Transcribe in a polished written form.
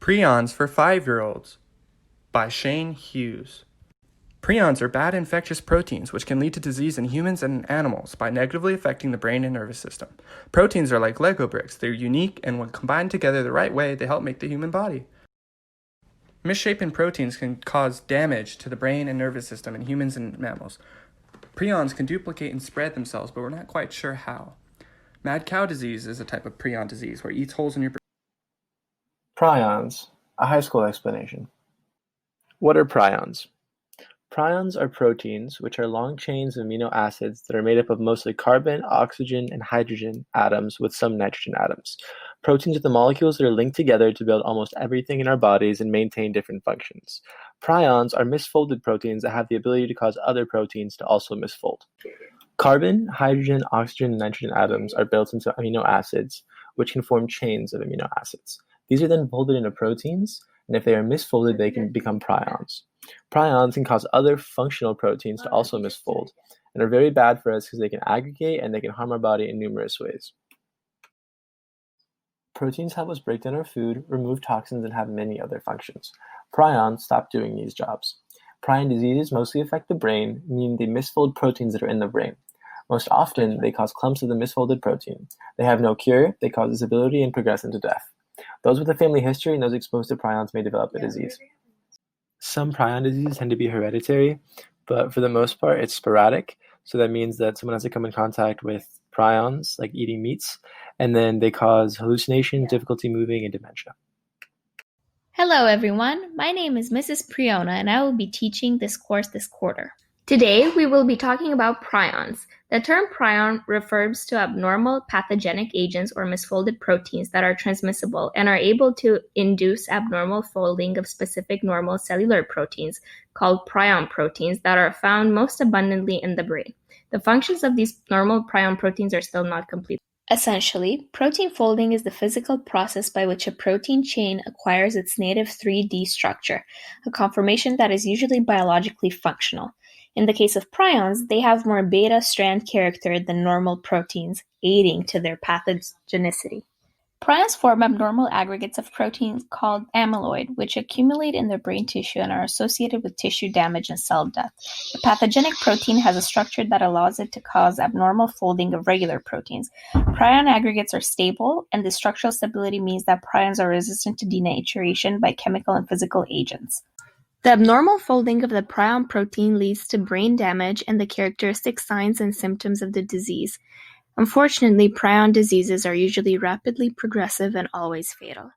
Prions for 5-year-olds by Shane Hughes. Prions are bad infectious proteins which can lead to disease in humans and animals by negatively affecting the brain and nervous system. Proteins are like Lego bricks. They're unique, and when combined together the right way, they help make the human body. Misshapen proteins can cause damage to the brain and nervous system in humans and mammals. Prions can duplicate and spread themselves, but we're not quite sure how. Mad cow disease is a type of prion disease where it eats holes in your brain. Prions, a high school explanation. What are prions? Prions are proteins which are long chains of amino acids that are made up of mostly carbon, oxygen, and hydrogen atoms with some nitrogen atoms. Proteins are the molecules that are linked together to build almost everything in our bodies and maintain different functions. Prions are misfolded proteins that have the ability to cause other proteins to also misfold. Carbon, hydrogen, oxygen, and nitrogen atoms are built into amino acids, which can form chains of amino acids. These are then folded into proteins, and if they are misfolded, they can become prions. Prions can cause other functional proteins to also misfold, and are very bad for us because they can aggregate and they can harm our body in numerous ways. Proteins help us break down our food, remove toxins, and have many other functions. Prions stop doing these jobs. Prion diseases mostly affect the brain, meaning they misfold proteins that are in the brain. Most often, they cause clumps of the misfolded protein. They have no cure, they cause disability, and progress into death. Those with a family history and those exposed to prions may develop the disease. Some prion diseases tend to be hereditary, but for the most part, it's sporadic. So that means that someone has to come in contact with prions, like eating meats, and then they cause hallucination, difficulty moving, and dementia. Hello everyone, my name is Mrs. Priona and I will be teaching this course this quarter. Today we will be talking about prions. The term prion refers to abnormal pathogenic agents or misfolded proteins that are transmissible and are able to induce abnormal folding of specific normal cellular proteins called prion proteins that are found most abundantly in the brain. The functions of these normal prion proteins are still not complete. Essentially, protein folding is the physical process by which a protein chain acquires its native 3D structure, a conformation that is usually biologically functional. In the case of prions, they have more beta strand character than normal proteins, aiding to their pathogenicity. Prions form abnormal aggregates of proteins called amyloid, which accumulate in the brain tissue and are associated with tissue damage and cell death. The pathogenic protein has a structure that allows it to cause abnormal folding of regular proteins. Prion aggregates are stable, and the structural stability means that prions are resistant to denaturation by chemical and physical agents. The abnormal folding of the prion protein leads to brain damage and the characteristic signs and symptoms of the disease. Unfortunately, prion diseases are usually rapidly progressive and always fatal.